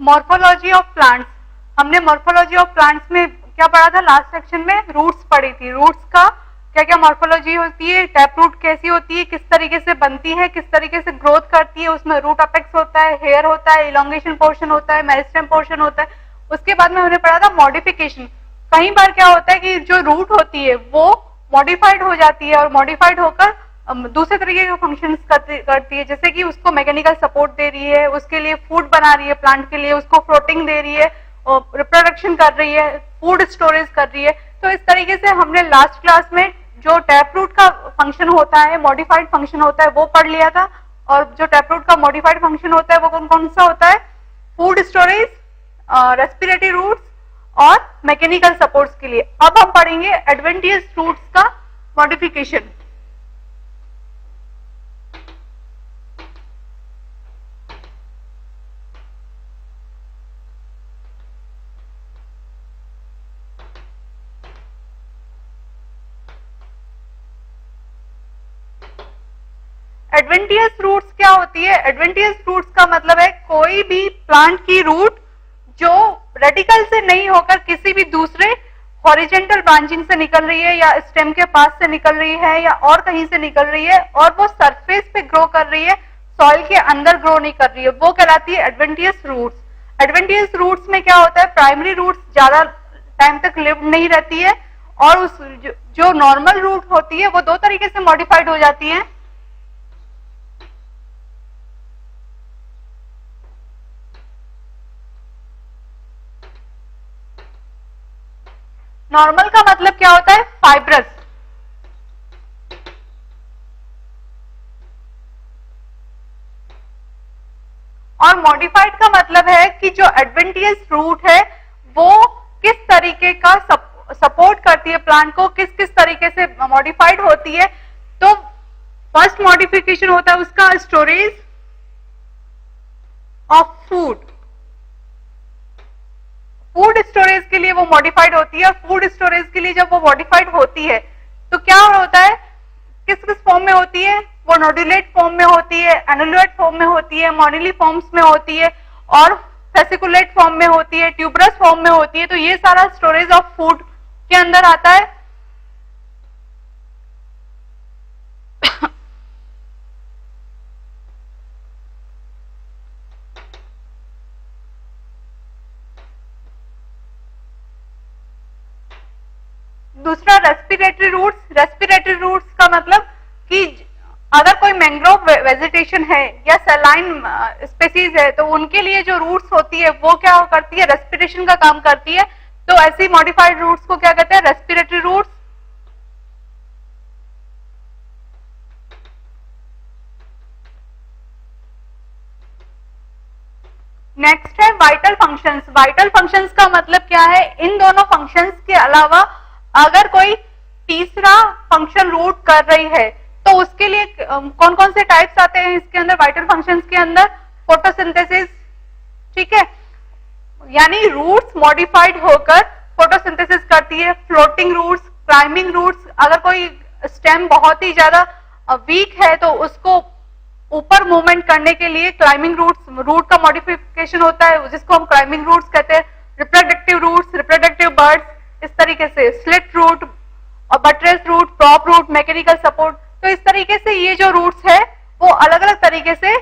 Morphology of plants, हमने morphology of plants में क्या पढ़ा था लास्ट सेक्शन में? रूट्स पढ़ी थी। रूट्स का क्या क्या मॉर्फोलॉजी होती है, टैप रूट कैसी होती है, किस तरीके से बनती है, किस तरीके से ग्रोथ करती है, उसमें रूट अपेक्स होता है, हेयर होता है, इलोंगेशन पोर्शन होता है, मेरिस्टेम पोर्शन होता है। उसके बाद में हमने पढ़ा था मॉडिफिकेशन। कई बार क्या होता है कि जो रूट होती है वो मॉडिफाइड हो जाती है और मॉडिफाइड होकर दूसरे तरीके के फंक्शंस करती है, जैसे कि उसको मैकेनिकल सपोर्ट दे रही है, उसके लिए फूड बना रही है प्लांट के लिए, उसको फ्लोटिंग दे रही है, रिप्रोडक्शन कर रही है, फूड स्टोरेज कर रही है। तो इस तरीके से हमने लास्ट क्लास में जो टैप रूट का फंक्शन होता है, मॉडिफाइड फंक्शन होता है, वो पढ़ लिया था। और जो टैप रूट का मॉडिफाइड फंक्शन होता है वो कौन कौन सा होता है? फूड स्टोरेज, रेस्पिरेटरी रूट्स और मैकेनिकल सपोर्ट्स के लिए। अब हम पढ़ेंगे एडवेंटियस रूट्स का मॉडिफिकेशन। एडवेंटियस रूट्स क्या होती है? एडवेंटियस रूट्स का मतलब है कोई भी प्लांट की रूट जो रेडिकल से नहीं होकर किसी भी दूसरे हॉरिजेंटल ब्रांचिंग से निकल रही है या स्टेम के पास से निकल रही है या और कहीं से निकल रही है और वो सरफेस पे ग्रो कर रही है, सॉइल के अंदर ग्रो नहीं कर रही है, वो कहलाती है एडवेंटियस रूट्स। एडवेंटियस रूट्स में क्या होता है? प्राइमरी रूट्स ज्यादा टाइम तक लिव नहीं रहती है और उस जो नॉर्मल रूट होती है वो दो तरीके से मॉडिफाइड हो जाती है। नॉर्मल का मतलब क्या होता है? फाइब्रस। और मॉडिफाइड का मतलब है कि जो एडवेंटियस रूट है वो किस तरीके का सपोर्ट करती है प्लांट को, किस किस तरीके से मॉडिफाइड होती है। तो फर्स्ट मॉडिफिकेशन होता है उसका storage of food. Food storage के लिए वो मॉडिफाइड होती है। फूड स्टोरेज के लिए जब वो मॉडिफाइड होती है तो क्या होता है? किस किस फॉर्म में होती है? वो नोडुलेट फॉर्म में होती है, एनुलेट फॉर्म में होती है, मोनिली फॉर्म्स में होती है और फेसिकुलेट फॉर्म में होती है, ट्यूबरस फॉर्म में होती है। तो ये सारा स्टोरेज ऑफ फूड के अंदर आता है। दूसरा रेस्पिरेटरी रूट्स। रेस्पिरेटरी रूट्स का मतलब कि अगर कोई मैंग्रोव वेजिटेशन है या सैलाइन स्पेसीज है तो उनके लिए जो रूट्स होती है वो क्या करती है? रेस्पिरेशन का काम करती है। तो ऐसी मॉडिफाइड रूट्स को क्या कहते हैं? Respiratory roots. नेक्स्ट है वाइटल फंक्शंस। वाइटल फंक्शंस का मतलब क्या है? इन दोनों फंक्शंस के अलावा अगर कोई तीसरा फंक्शन रूट कर रही है तो उसके लिए कौन कौन से टाइप्स आते हैं इसके अंदर? वाइटल फंक्शंस के अंदर फोटोसिंथेसिस, ठीक है, यानी रूट्स मॉडिफाइड होकर फोटोसिंथेसिस करती है। Floating roots, climbing roots. अगर कोई स्टेम बहुत ही ज्यादा वीक है तो उसको ऊपर मूवमेंट करने के लिए क्लाइंबिंग रूट का मॉडिफिकेशन होता है जिसको हम क्लाइंबिंग रूट्स कहते हैं। रिप्रोडक्टिव रूट्स, रिप्रोडक्टिव बर्ड्स, इस तरीके से स्लिट रूट और buttress root, prop root, mechanical support. तो इस तरीके से ये जो रूट्स है वो अलग अलग तरीके से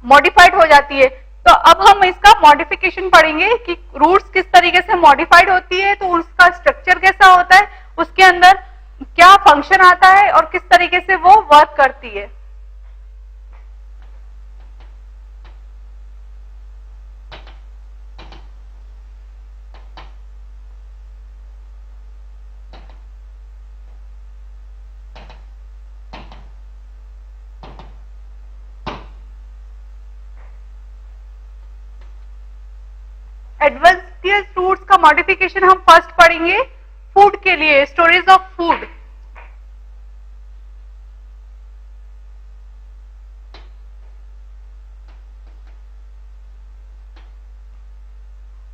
मॉडिफाइड हो जाती है। तो अब हम इसका मॉडिफिकेशन पढ़ेंगे कि रूट्स किस तरीके से मॉडिफाइड होती है, तो उसका स्ट्रक्चर कैसा होता है, उसके अंदर क्या फंक्शन आता है और किस तरीके से वो वर्क करती है। एडवेंटियस रूट्स का मॉडिफिकेशन हम फर्स्ट पढ़ेंगे फूड के लिए, storage of food.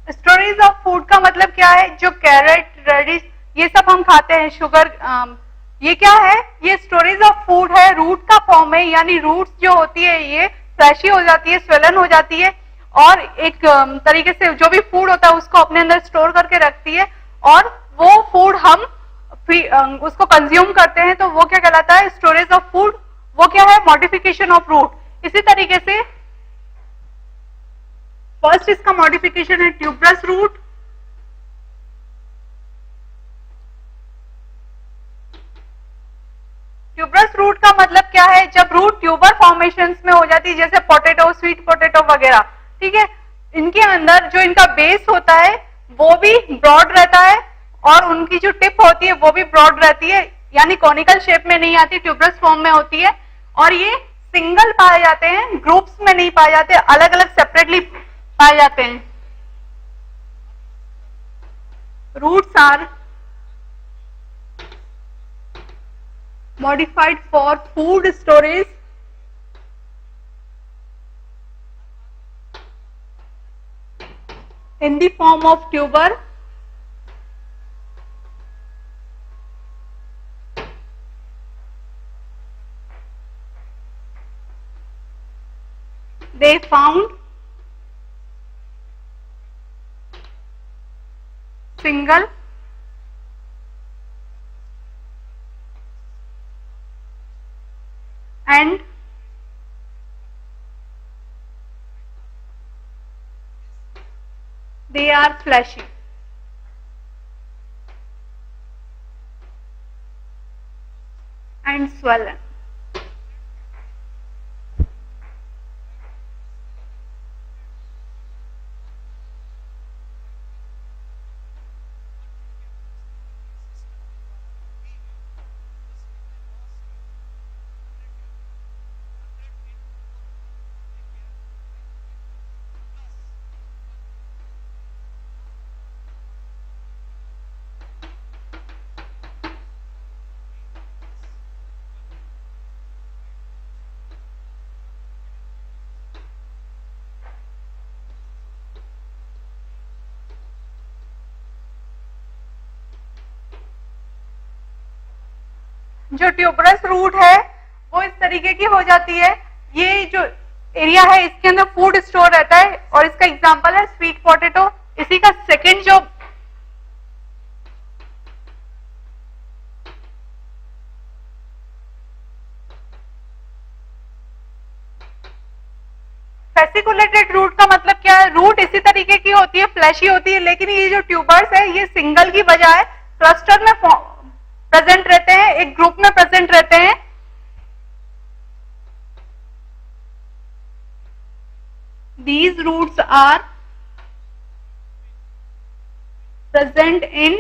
Storage of food का मतलब क्या है? जो कैरेट, रेडिश, ये सब हम खाते हैं, शुगर, ये क्या है? ये स्टोरेज ऑफ फूड है, रूट का फॉर्म है, यानी रूट्स जो होती है ये फ्लैशी हो जाती है, स्वेलन हो जाती है और एक तरीके से जो भी फूड होता है उसको अपने अंदर स्टोर करके रखती है, और वो फूड हम उसको कंज्यूम करते हैं, तो वो क्या कहलाता है, स्टोरेज ऑफ फूड। वो क्या है, मॉडिफिकेशन ऑफ रूट। इसी तरीके से फर्स्ट इसका मॉडिफिकेशन है ट्यूबरस रूट। ट्यूबरस रूट का मतलब क्या है, जब रूट ट्यूबर फॉर्मेशंस में हो जाती है, जैसे पोटैटो, स्वीट पोटैटो वगैरह, ठीक है, इनके अंदर जो इनका बेस होता है वो भी ब्रॉड रहता है, और उनकी जो टिप होती है वो भी ब्रॉड रहती है, यानी कॉनिकल शेप में नहीं आती, ट्यूबरस फॉर्म में होती है। और ये सिंगल पाए जाते हैं, ग्रुप्स में नहीं पाए जाते, अलग अलग सेपरेटली पाए जाते हैं। Roots are modified for food storage in the form of tuber, they found single and they are fleshy. And swollen. जो ट्यूबरस रूट है वो इस तरीके की हो जाती है, ये जो एरिया है इसके अंदर फूड स्टोर रहता है, और इसका एग्जांपल है स्वीट पोटैटो। इसी का सेकंड जो फेसिकुलेटेड रूट का मतलब क्या है, रूट इसी तरीके की होती है, फ्लैशी होती है, लेकिन ये जो ट्यूबर्स है ये सिंगल की बजाय क्लस्टर में प्रेजेंट रहते हैं, एक ग्रुप में प्रेजेंट रहते हैं। These roots are present in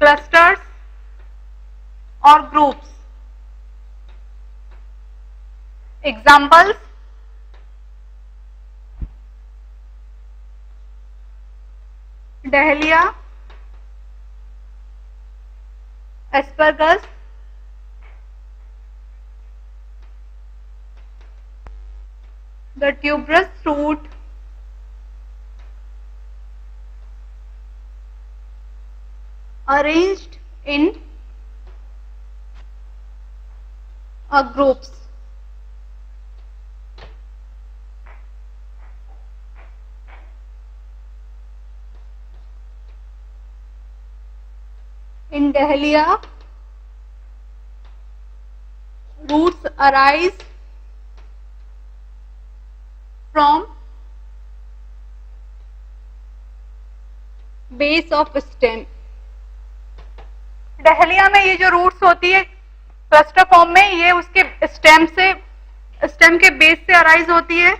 clusters or groups. Examples: Dahlia, asparagus, the tuberous root arranged in groups. In Dahlia, roots arise from base of stem. Dahlia में ये जो रूट्स होती है क्लस्टर फॉर्म में, ये उसके स्टेम के बेस से अराइज होती है।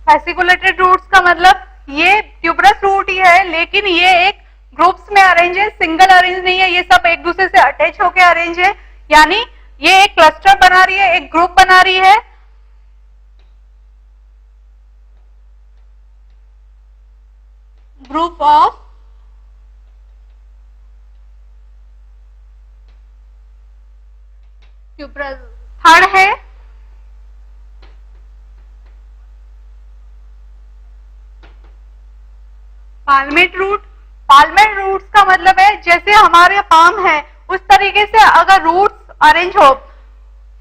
फेसिकुलेटेड रूट्स का मतलब ये ट्यूबरस रूट ही है, लेकिन ये एक ग्रुप्स में अरेंज है, सिंगल अरेंज नहीं है, ये सब एक दूसरे से अटैच होकर अरेंज है, यानी ये एक क्लस्टर बना रही है, एक ग्रुप बना रही है। Group of tuberous. थर्ड है पाल्मेट रूट। पाल्मेट रूट्स का मतलब है जैसे हमारे पाम है उस तरीके से अगर रूट्स अरेंज हो।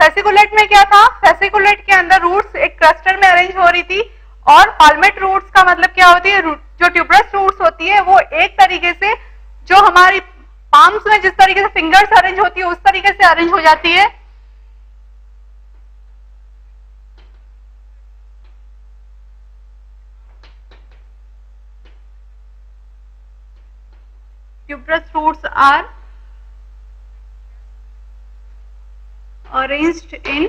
फेसिकुलेट में क्या था, फेसिकुलेट के अंदर रूट्स एक क्लस्टर में अरेंज हो रही थी, और पाल्मेट रूट्स का मतलब क्या होती है, जो ट्यूबरस रूट्स होती है वो एक तरीके से जो हमारी पाम्स में जिस तरीके से फिंगर्स अरेंज होती है उस तरीके से अरेंज हो जाती है। Tuberous roots are arranged in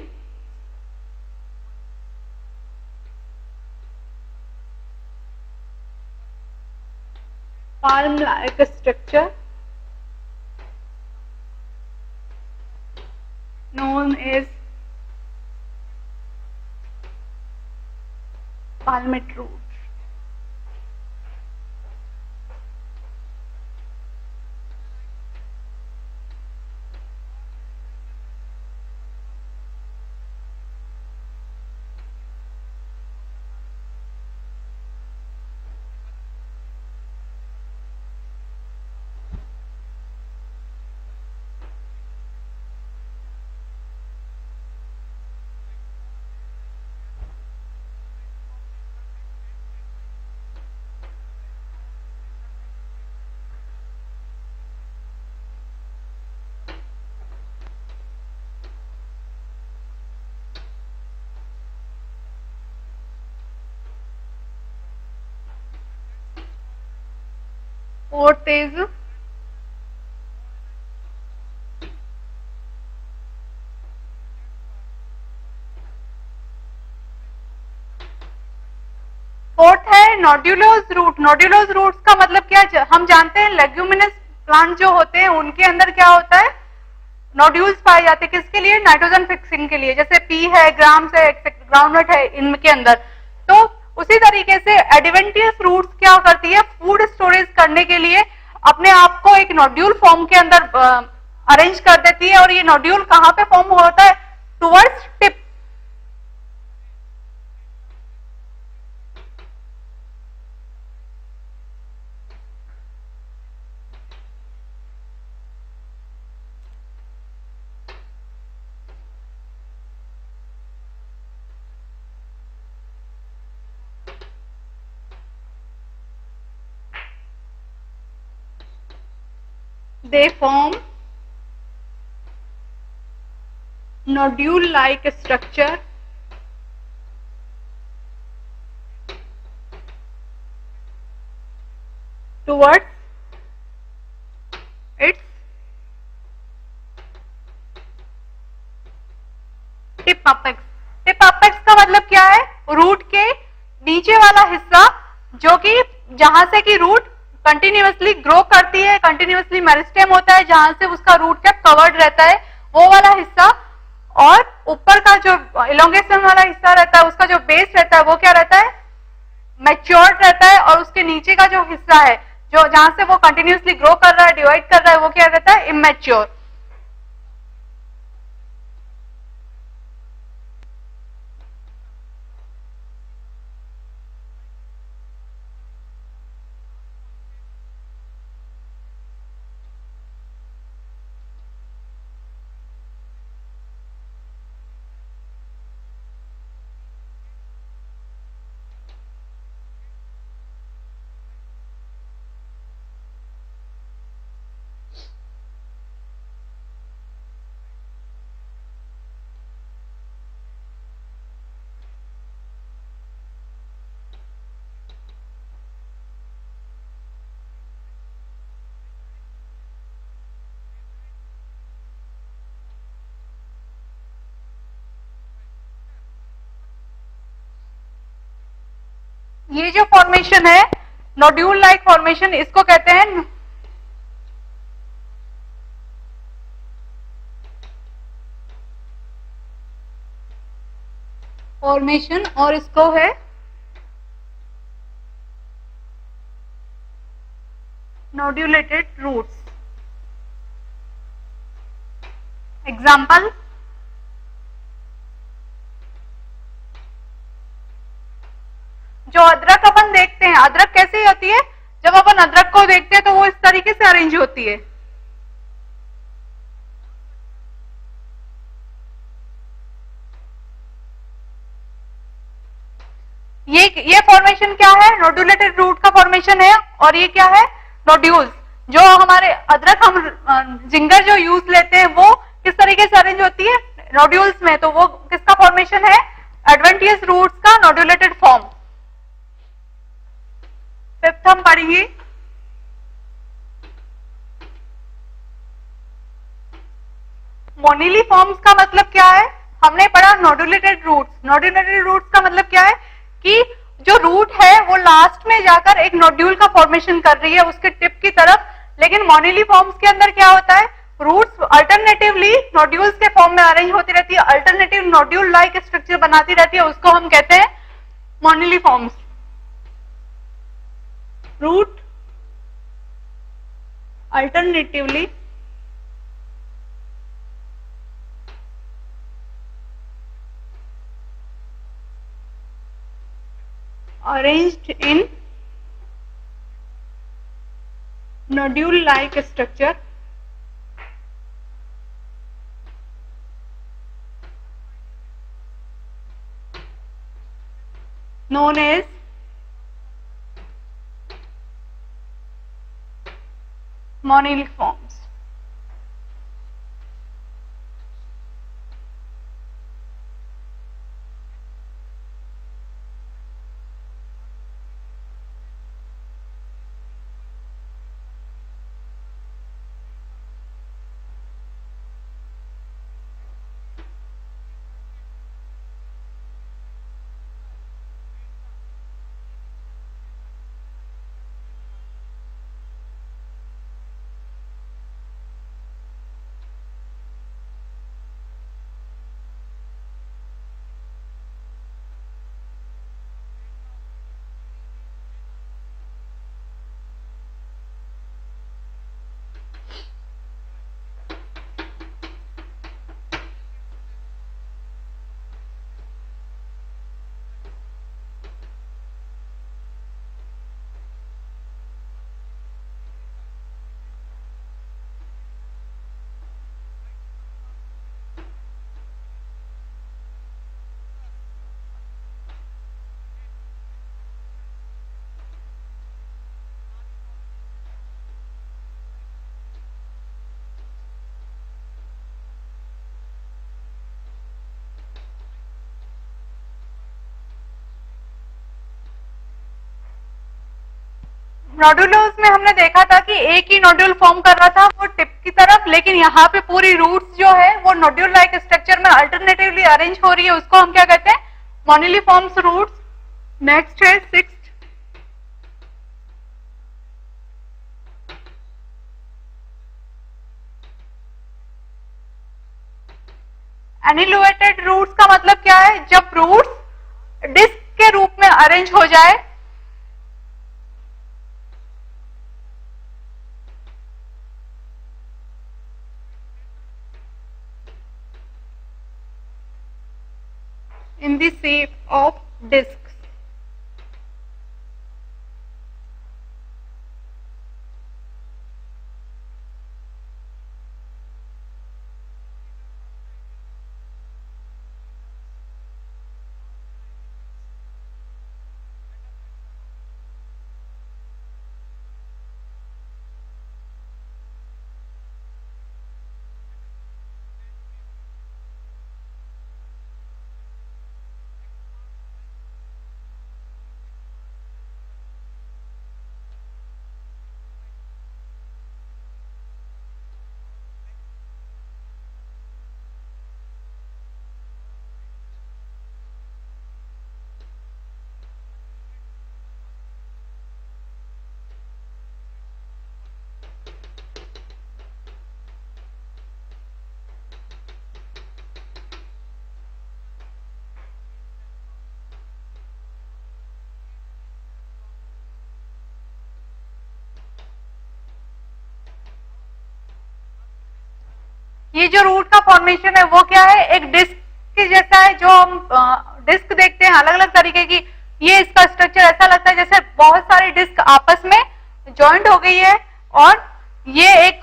palm-like structure known as palmate root. Fourth is nodulose root. Nodulose roots का मतलब क्या, हम जानते हैं लेग्यूमिनस प्लांट जो होते हैं उनके अंदर क्या होता है, नोड्यूल्स पाए जाते हैं। किसके लिए, नाइट्रोजन फिक्सिंग के लिए, जैसे पी है, ग्राम्स है, ग्राउंडनट है, इनके अंदर। तो उसी तरीके से एडवेंटियस रूट्स क्या करती है, फूड स्टोरेज करने के लिए अपने आप को एक नोड्यूल फॉर्म के अंदर अरेंज कर देती है, और ये नोड्यूल कहां पे फॉर्म होता है, towards tip. They form nodule-like structure towards its tip apex. Tip apex का मतलब क्या है, रूट के नीचे वाला हिस्सा, जो कि जहां से कि रूट कंटिन्यूअसली ग्रो करती है, कंटिन्यूअसली मेरिस्टेम होता है, जहां से उसका रूट क्या कवर्ड रहता है, वो वाला हिस्सा। और ऊपर का जो इलोंगेशन वाला हिस्सा रहता है, उसका जो बेस रहता है वो क्या रहता है, मैच्योर्ड रहता है। और उसके नीचे का जो हिस्सा है, जो जहां से वो कंटिन्यूअसली ग्रो कर रहा है, डिवाइड कर रहा है, वो क्या रहता है, इमेच्योर। ये जो फॉर्मेशन है नोड्यूल लाइक फॉर्मेशन, इसको कहते हैं फॉर्मेशन और इसको है नोड्यूलेटेड रूट्स। एग्जाम्पल, जो अदरक अपन देखते हैं, अदरक कैसी होती है, जब अपन अदरक को देखते हैं तो वो इस तरीके से अरेंज होती है। ये फॉर्मेशन क्या है, नोड्यूलेटेड रूट का फॉर्मेशन है। और ये क्या है, नोड्यूल्स। जो हमारे अदरक हम जिंगर जो यूज लेते हैं वो किस तरीके से अरेंज होती है, नोड्यूल्स में। तो वो किसका फॉर्मेशन है, एडवेंटियस रूट्स का नोड्यूलेटेड फॉर्म। फिफ्थ हम पढ़ेंगे मोनिली फॉर्म्स का मतलब क्या है। हमने पढ़ा नोड्यूलेटेड रूट्स। नोड्यूलेटेड रूट्स का मतलब क्या है कि जो रूट है वो लास्ट में जाकर एक नोड्यूल का फॉर्मेशन कर रही है उसके टिप की तरफ। लेकिन मोनिली फॉर्म्स के अंदर क्या होता है, रूट्स अल्टरनेटिवली नोड्यूल्स के फॉर्म में अरेंज होती रहती है, अल्टरनेटिव नोड्यूल लाइक स्ट्रक्चर बनाती रहती है, उसको हम कहते हैं moniliforms. Root alternatively arranged in nodule like structure known as moniliforms। Nodulose में हमने देखा था कि एक ही नोड्यूल फॉर्म कर रहा था वो टिप की तरफ, लेकिन यहाँ पे पूरी रूट्स जो है वो नोड्यूल लाइक स्ट्रक्चर में अल्टरनेटिवली अरेंज हो रही है, उसको हम क्या कहते हैं, मोनिलीफॉर्म्स रूट्स। नेक्स्ट है सिक्स्थ, एनिलुएटेड रूट्स का मतलब क्या है, जब रूट्स डिस्क के रूप में अरेंज हो जाए। in the shape of discs। ये जो रूट का फॉर्मेशन है वो क्या है, एक डिस्क के जैसा है। जो हम डिस्क देखते हैं अलग अलग तरीके की, ये इसका स्ट्रक्चर ऐसा लगता है जैसे बहुत सारी डिस्क आपस में ज्वाइंट हो गई है और ये एक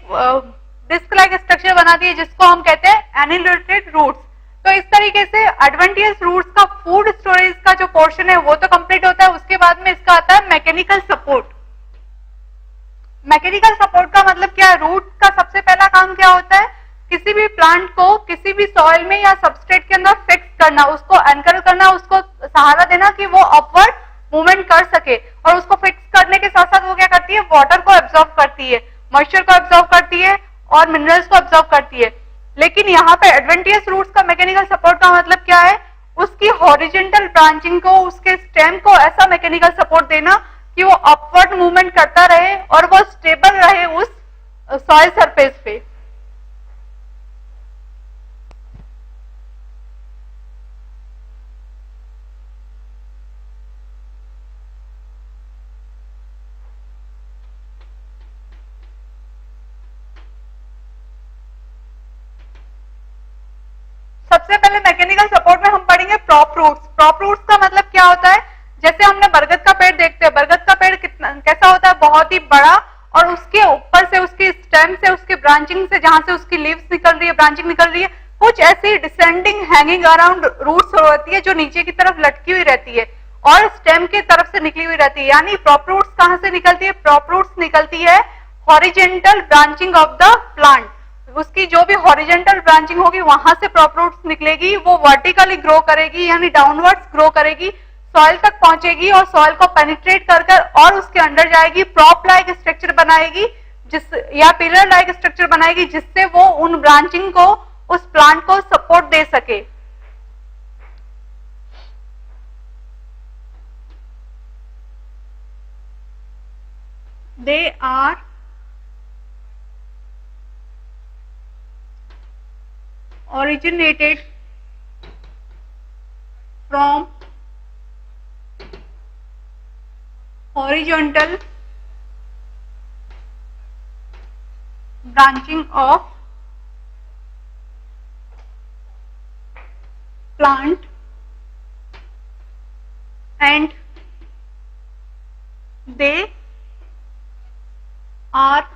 डिस्क लाइक स्ट्रक्चर बनाती है जिसको हम कहते हैं एनिलेटेड रूट्स। तो इस तरीके से एडवेंटियस रूट्स का फूड स्टोरेज का जो पोर्शन है वो तो कंप्लीट होता है। उसके बाद में इसका आता है मैकेनिकल सपोर्ट। मैकेनिकल सपोर्ट का मतलब क्या है, रूट का सबसे पहला काम क्या होता है, किसी भी प्लांट को किसी भी सॉइल में या सबस्ट्रेट के अंदर फिक्स करना, उसको एंकर करना, उसको सहारा देना कि वो अपवर्ड मूवमेंट कर सके। और उसको फिक्स करने के साथ साथ वो क्या करती है, वाटर को एब्जॉर्ब करती है, मॉइस्चर को एब्जॉर्ब करती है और मिनरल्स को एब्जॉर्ब करती है। लेकिन यहाँ पे एडवेंटियस रूट्स का मैकेनिकल सपोर्ट का मतलब क्या है, उसकी हॉरिजेंटल ब्रांचिंग को, उसके स्टेम को ऐसा मैकेनिकल सपोर्ट देना कि वो अपवर्ड मूवमेंट करता रहे और वो स्टेबल रहे उस सॉइल सरफेस पे। सबसे पहले मैकेनिकल सपोर्ट में हम पढ़ेंगे प्रॉप रूट्स। प्रॉप रूट्स का मतलब क्या होता है, जैसे हमने बरगद का पेड़ देखते हैं, बरगद का पेड़ कितना कैसा होता है, बहुत ही बड़ा, और उसके ऊपर से उसकी स्टेम से, उसकी ब्रांचिंग से, जहां से उसकी लीव्स निकल रही है, ब्रांचिंग निकल रही है, कुछ ऐसी डिसेंडिंग हैंगिंग अराउंड रूट्स होती है जो नीचे की तरफ लटकी हुई रहती है और स्टेम की तरफ से निकली हुई रहती है। यानी प्रॉप रूट्स कहां से निकलती है, प्रॉप रूट्स निकलती है horizontal branching of the plant. उसकी जो भी हॉरिजेंटल ब्रांचिंग होगी वहां से प्रॉप रूट्स निकलेगी, वो वर्टिकली ग्रो करेगी यानी डाउनवर्ड्स ग्रो करेगी, सॉइल तक पहुंचेगी और सॉइल को पेनिट्रेट कर कर और उसके अंदर जाएगी, प्रॉप लाइक स्ट्रक्चर बनाएगी जिस या पिलर लाइक स्ट्रक्चर बनाएगी जिससे वो उन ब्रांचिंग को, उस प्लांट को सपोर्ट दे सके। They are originated from horizontal branching of plant and they are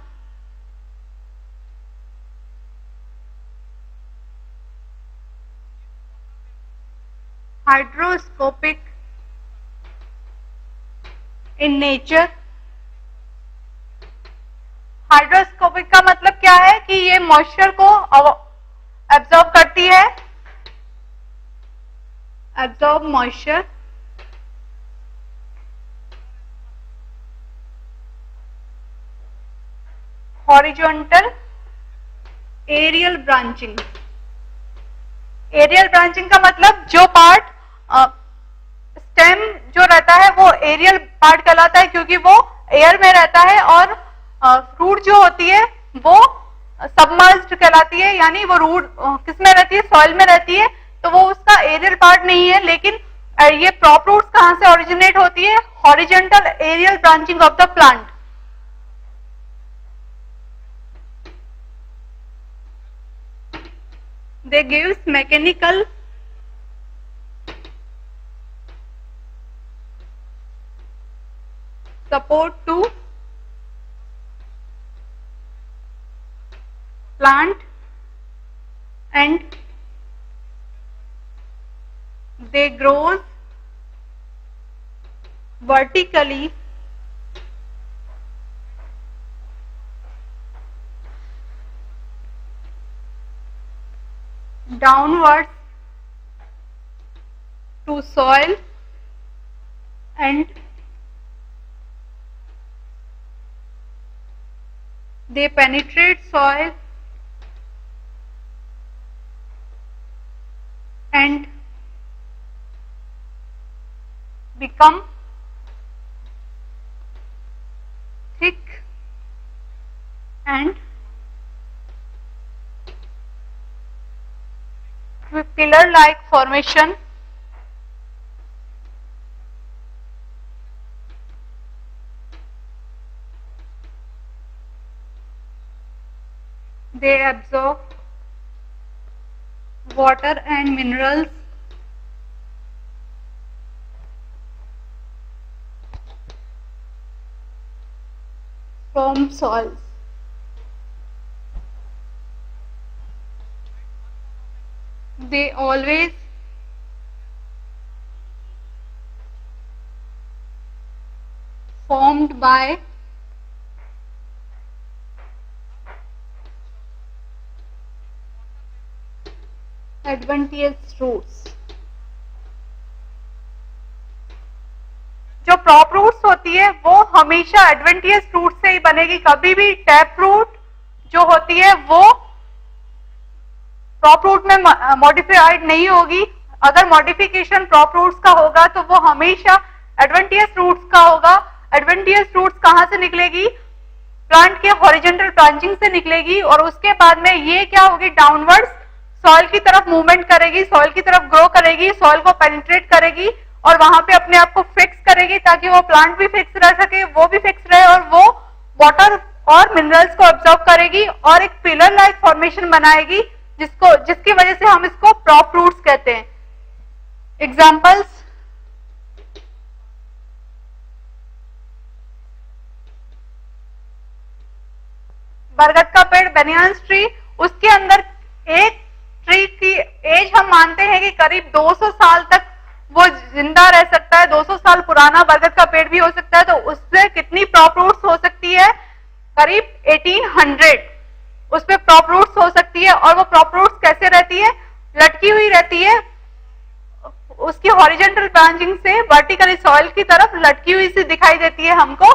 hydroscopic in nature. Hydroscopic का मतलब क्या है कि ये मॉइस्चर को एब्जॉर्ब करती है, absorb moisture, horizontal aerial branching. Aerial branching का मतलब जो पार्ट स्टेम जो रहता है वो एरियल पार्ट कहलाता है क्योंकि वो एयर में रहता है, और रूट जो होती है वो सबमर्ज्ड कहलाती है, यानी वो रूट किस में रहती है, सॉइल में रहती है, तो वो उसका एरियल पार्ट नहीं है। लेकिन ये प्रॉप रूट्स कहां से ओरिजिनेट होती है, horizontal aerial branching of the plant. They gives mechanical support to plant and they grows vertically downwards to soil and they penetrate soil and become thick and pillar like formation. They absorb water and minerals from soils. They always formed by adventitious roots. जो prop roots होती है वो हमेशा adventitious root से ही बनेगी, कभी भी tap root जो होती है वो प्रॉप रूट में मॉडिफाइड नहीं होगी। अगर मॉडिफिकेशन प्रॉप रूट्स का होगा तो वो हमेशा एडवेंटियस रूट्स का होगा। एडवेंटियस रूट्स कहां से निकलेगी? प्लांट के हॉरिजॉन्टल ब्रांचिंग से निकलेगी और उसके बाद में ये क्या होगी? डाउनवर्ड्स सॉइल की तरफ मूवमेंट करेगी, सॉइल की तरफ ग्रो करेगी, सॉइल को पेनिट्रेट करेगी और वहां पे अपने आप को फिक्स करेगी ताकि वो प्लांट भी फिक्स रह सके, वो भी फिक्स रहे और वो वाटर और मिनरल्स को एब्जॉर्ब करेगी और एक पिलर लाइक फॉर्मेशन बनाएगी जिसकी वजह से हम इसको प्रॉप रूट्स कहते हैं। एग्जांपल्स, बरगद का पेड़, बेनियान्स ट्री, उसके अंदर एक ट्री की एज हम मानते हैं कि करीब 200 साल तक वो जिंदा रह सकता है। 200 साल पुराना बरगद का पेड़ भी हो सकता है। तो उससे कितनी प्रॉप रूट्स हो सकती है? करीब 1800 उसमें प्रॉप रूट्स हो सकती है। और वो प्रॉप रूट्स कैसे रहती है? लटकी हुई रहती है, उसकी हॉरिजॉन्टल ब्रांचिंग से वर्टिकली सॉइल की तरफ लटकी हुई सी दिखाई देती है हमको।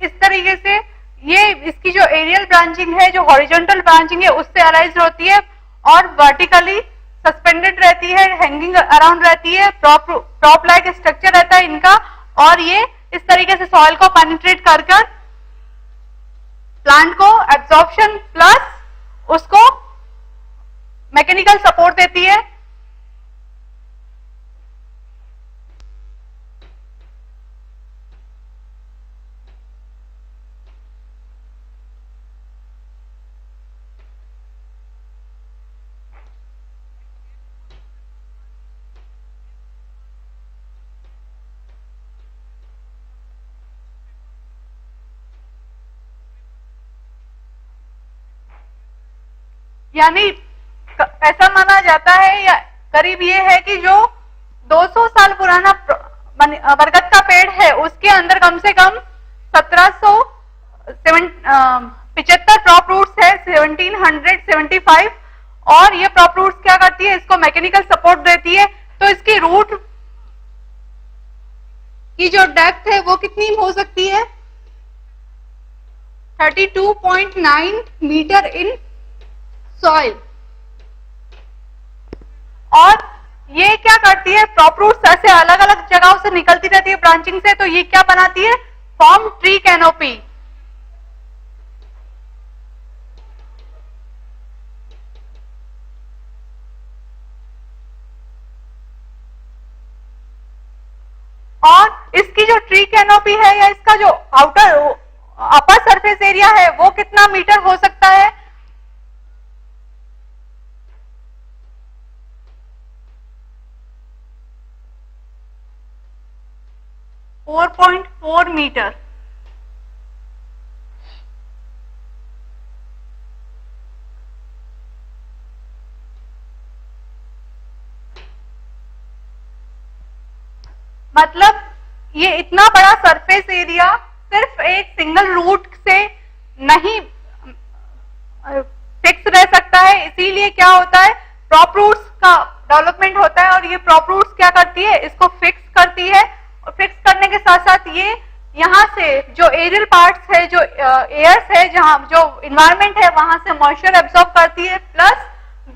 इस तरीके से ये इसकी जो एरियल ब्रांचिंग है, जो हॉरिजॉन्टल ब्रांचिंग है, उससे अराइज होती है और वर्टिकली सस्पेंडेड रहती है, हैंगिंग अराउंड रहती है, टॉप लाइक स्ट्रक्चर रहता है इनका। और ये इस तरीके से सॉइल को पेनिट्रेट कर प्लांट को एब्जॉर्प्शन प्लस उसको मैकेनिकल सपोर्ट देती है। यानी ऐसा माना जाता है या करीब ये है कि जो 200 साल पुराना बरगद का पेड़ है उसके अंदर कम से कम 1775 क्रॉप रूट्स है, 1775, और ये क्रॉप रूट्स क्या करती है, इसको मैकेनिकल सपोर्ट देती है। तो इसकी रूट की जो डेप्थ है वो कितनी हो सकती है, 32.9 मीटर इन सॉइल। और ये क्या करती है, क्रॉप रूट्स ऐसे अलग अलग जगहों से निकलती रहती है ब्रांचिंग से, तो ये क्या बनाती है, फॉर्म ट्री कैनोपी। और इसकी जो ट्री कैनोपी है या इसका जो आउटर अपर सरफेस एरिया है वो कितना मीटर हो सकता है, 4.4 मीटर। मतलब ये इतना बड़ा सरफेस एरिया सिर्फ एक सिंगल रूट से नहीं फिक्स रह सकता है, इसीलिए क्या होता है, प्रॉप रूट्स का डेवलपमेंट होता है और ये प्रॉप रूट्स क्या करती है, इसको फिक्स करती है। और फिक्स करने के साथ साथ ये यहाँ से जो एरियल पार्ट्स है, जो एयर्स है, जहां जो इन्वायरमेंट है वहां से मॉइस्चर एब्जॉर्ब करती है, प्लस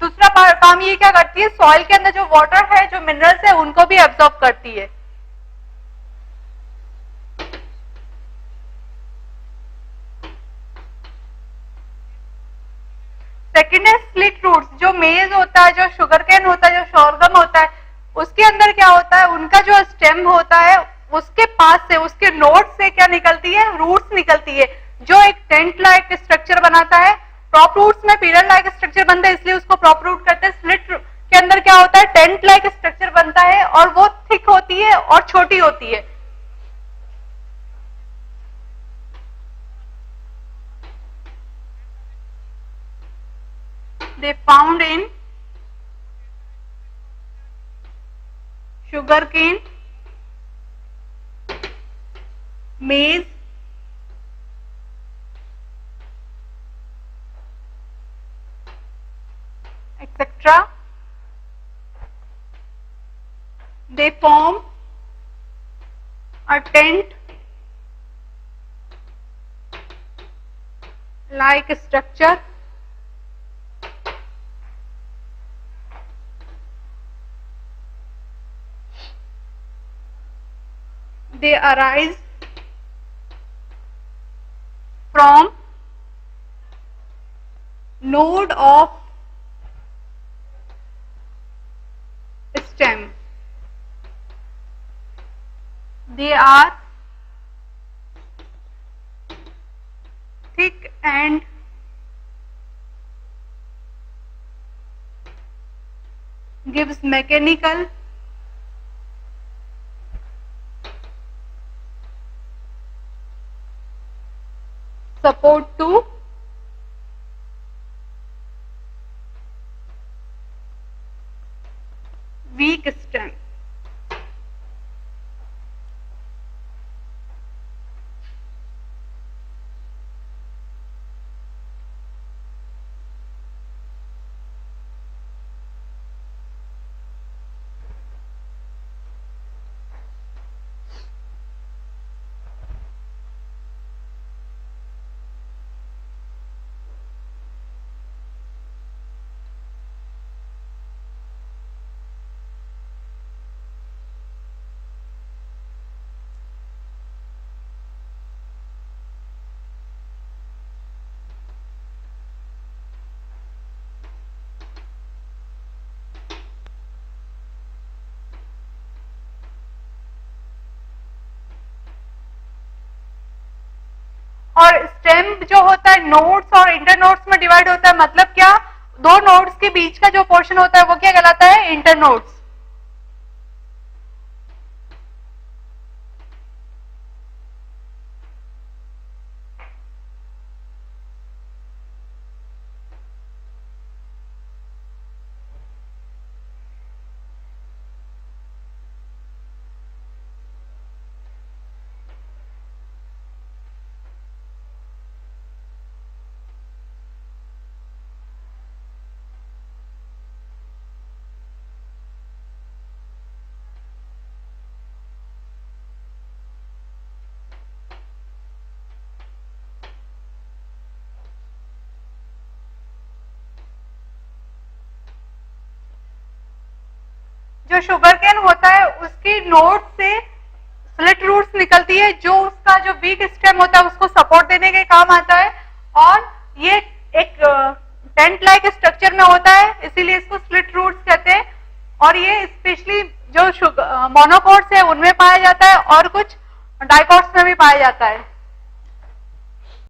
दूसरा काम ये क्या करती है, सॉइल के अंदर जो वाटर है, जो मिनरल्स है, उनको भी एब्जॉर्ब करती है। सेकेंड है स्लिट रूट्स। जो मेज होता है, जो शुगरकेन होता है, जो शोरगम होता है, उसके अंदर क्या होता है, उनका जो स्टेम होता है उसके पास से, उसके नोड से क्या निकलती है, रूट्स निकलती है, जो एक टेंट लाइक स्ट्रक्चर बनाता है। प्रॉप रूट्स में पिलर लाइक स्ट्रक्चर बनता है, इसलिए उसको प्रॉप रूट कहते हैं। स्लिट के अंदर क्या होता है, टेंट लाइक स्ट्रक्चर बनता है और वो थिक होती है और छोटी होती है। They found in sugarcane, maize, etc. They form a tent like structure they arise from node of stem. They are thick and gives mechanical support to weak stem. और स्टेम जो होता है नोड्स और इंटरनोड्स में divide होता है। मतलब क्या, दो नोड्स के बीच का जो पोर्शन होता है वो क्या कहलाता है, इंटरनोड्स। जो शुगर केन होता है उसकी नोड से स्लिट रूट्स निकलती है, जो उसका जो वीक स्टेम होता है उसको सपोर्ट देने के काम आता है, और ये एक टेंट लाइक स्ट्रक्चर में होता है, इसीलिए इसको स्लिट रूट्स कहते हैं। और ये स्पेशली जो मोनोकोट्स है उनमें पाया जाता है और कुछ डाइकोट्स में भी पाया जाता है।